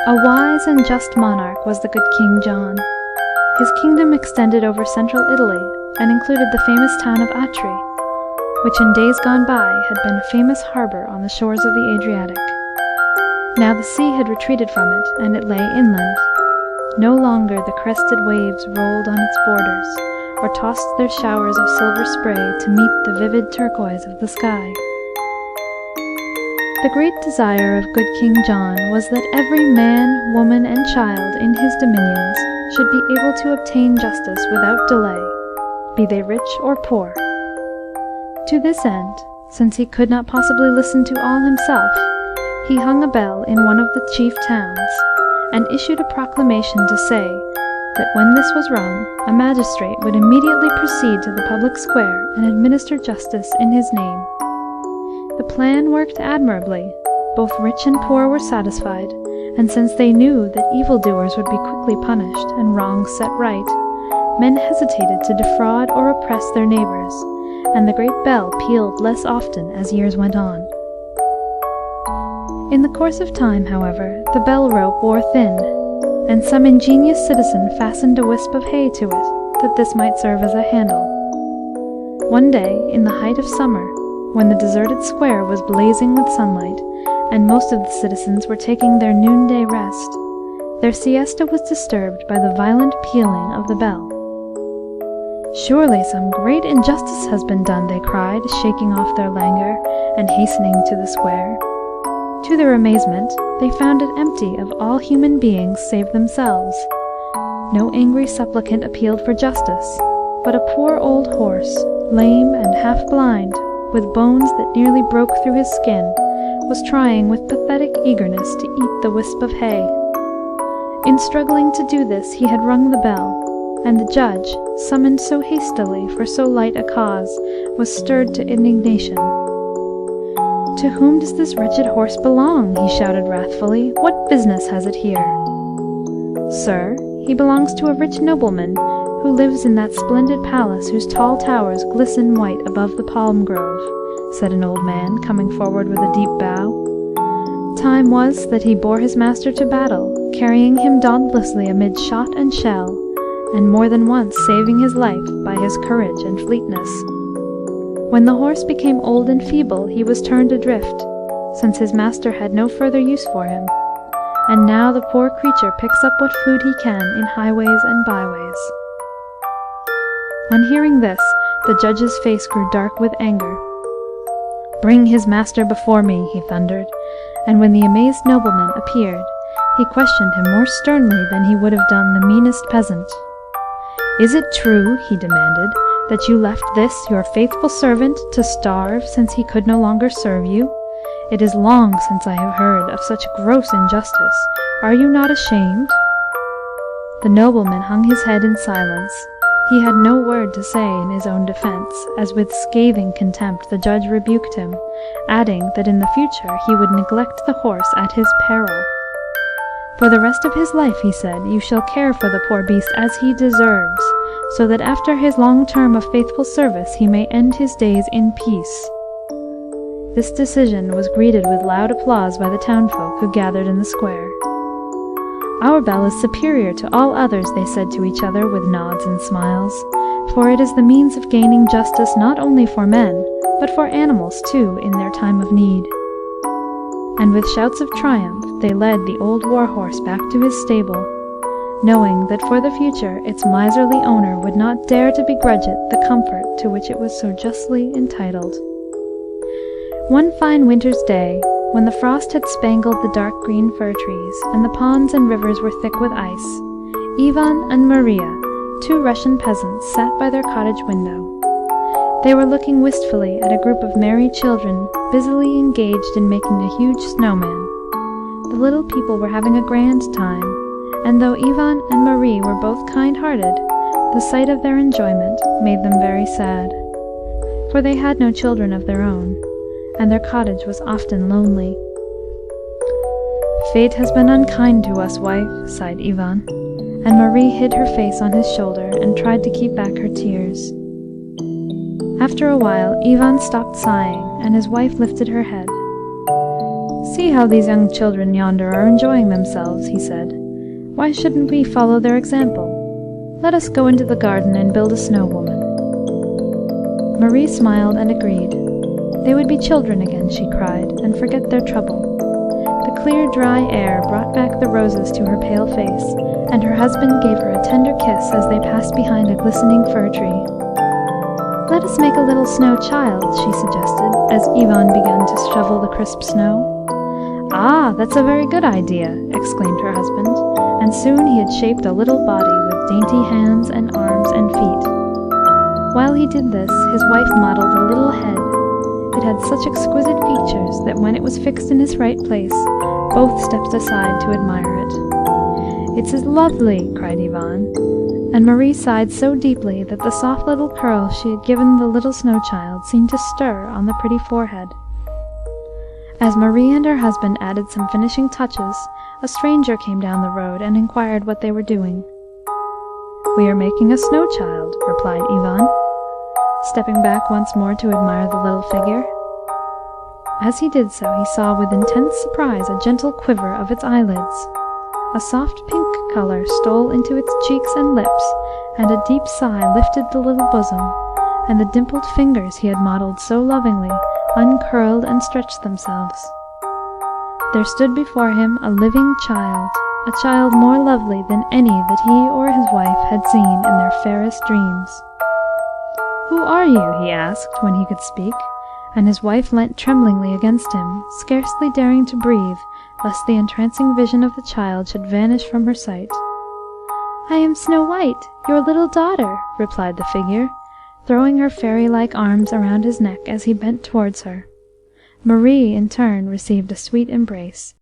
A wise and just monarch was the good King John. His kingdom extended over central Italy and included the famous town of Atri, which in days gone by had been a famous harbor on the shores of the Adriatic. Now the sea had retreated from it, and it lay inland. No longer the crested waves rolled on its borders, or tossed their showers of silver spray to meet the vivid turquoise of the sky. The great desire of good King John was that every man, woman, and child in his dominions should be able to obtain justice without delay, be they rich or poor. To this end, since he could not possibly listen to all himself, he hung a bell in one of the chief towns, and issued a proclamation to say that when this was rung, a magistrate would immediately proceed to the public square and administer justice in his name. The plan worked admirably. Both rich and poor were satisfied, and since they knew that evildoers would be quickly punished and wrongs set right, men hesitated to defraud or oppress their neighbors, and the great bell pealed less often as years went on. In the course of time, however, the bell rope wore thin, and some ingenious citizen fastened a wisp of hay to it, that this might serve as a handle. One day, in the height of summer, when the deserted square was blazing with sunlight, and most of the citizens were taking their noonday rest, their siesta was disturbed by the violent pealing of the bell. "Surely some great injustice has been done," they cried, shaking off their languor, and hastening to the square. To their amazement, they found it empty of all human beings save themselves. No angry supplicant appealed for justice, but a poor old horse, lame and half-blind, with bones that nearly broke through his skin, was trying with pathetic eagerness to eat the wisp of hay. In struggling to do this he had rung the bell, and the judge, summoned so hastily for so light a cause, was stirred to indignation. "To whom does this wretched horse belong?" he shouted wrathfully. "What business has it here?" "Sir, he belongs to a rich nobleman, who lives in that splendid palace whose tall towers glisten white above the palm grove," said an old man, coming forward with a deep bow. Time was that he bore his master to battle, carrying him dauntlessly amid shot and shell, and more than once saving his life by his courage and fleetness. When the horse became old and feeble, he was turned adrift, since his master had no further use for him, and now the poor creature picks up what food he can in highways and byways. On hearing this, the judge's face grew dark with anger. "Bring his master before me," he thundered, and when the amazed nobleman appeared, he questioned him more sternly than he would have done the meanest peasant. "Is it true," he demanded, "that you left this, your faithful servant, to starve since he could no longer serve you? It is long since I have heard of such gross injustice. Are you not ashamed?" The nobleman hung his head in silence. He had no word to say in his own defense, as with scathing contempt the judge rebuked him, adding that in the future he would neglect the horse at his peril. "For the rest of his life," he said, "you shall care for the poor beast as he deserves, so that after his long term of faithful service he may end his days in peace." This decision was greeted with loud applause by the townfolk who gathered in the square. "Our bell is superior to all others," they said to each other with nods and smiles, "for it is the means of gaining justice not only for men, but for animals too in their time of need." And with shouts of triumph they led the old war-horse back to his stable, knowing that for the future its miserly owner would not dare to begrudge it the comfort to which it was so justly entitled. One fine winter's day, when the frost had spangled the dark green fir trees, and the ponds and rivers were thick with ice, Ivan and Maria, two Russian peasants, sat by their cottage window. They were looking wistfully at a group of merry children busily engaged in making a huge snowman. The little people were having a grand time, and though Ivan and Marie were both kind-hearted, the sight of their enjoyment made them very sad, for they had no children of their own, and their cottage was often lonely. "Fate has been unkind to us, wife," sighed Ivan, and Marie hid her face on his shoulder and tried to keep back her tears. After a while, Ivan stopped sighing, and his wife lifted her head. "See how these young children yonder are enjoying themselves," he said. "Why shouldn't we follow their example? Let us go into the garden and build a snow woman." Marie smiled and agreed. They would be children again, she cried, and forget their trouble. The clear, dry air brought back the roses to her pale face, and her husband gave her a tender kiss as they passed behind a glistening fir tree. "Let us make a little snow child," she suggested, as Ivan began to shovel the crisp snow. "Ah, that's a very good idea," exclaimed her husband, and soon he had shaped a little body with dainty hands and arms and feet. While he did this, his wife modelled a little head. It had such exquisite features that when it was fixed in its right place, both stepped aside to admire it. "It's lovely!" cried Ivan, and Marie sighed so deeply that the soft little curls she had given the little snow child seemed to stir on the pretty forehead. As Marie and her husband added some finishing touches, a stranger came down the road and inquired what they were doing. "We are making a snow child," replied Ivan, stepping back once more to admire the little figure. As he did so, he saw with intense surprise a gentle quiver of its eyelids. A soft pink color stole into its cheeks and lips, and a deep sigh lifted the little bosom, and the dimpled fingers he had modelled so lovingly uncurled and stretched themselves. There stood before him a living child, a child more lovely than any that he or his wife had seen in their fairest dreams. "Who are you?" he asked, when he could speak, and his wife leant tremblingly against him, scarcely daring to breathe, lest the entrancing vision of the child should vanish from her sight. "I am Snow White, your little daughter," replied the figure, throwing her fairy-like arms around his neck as he bent towards her. Marie, in turn, received a sweet embrace,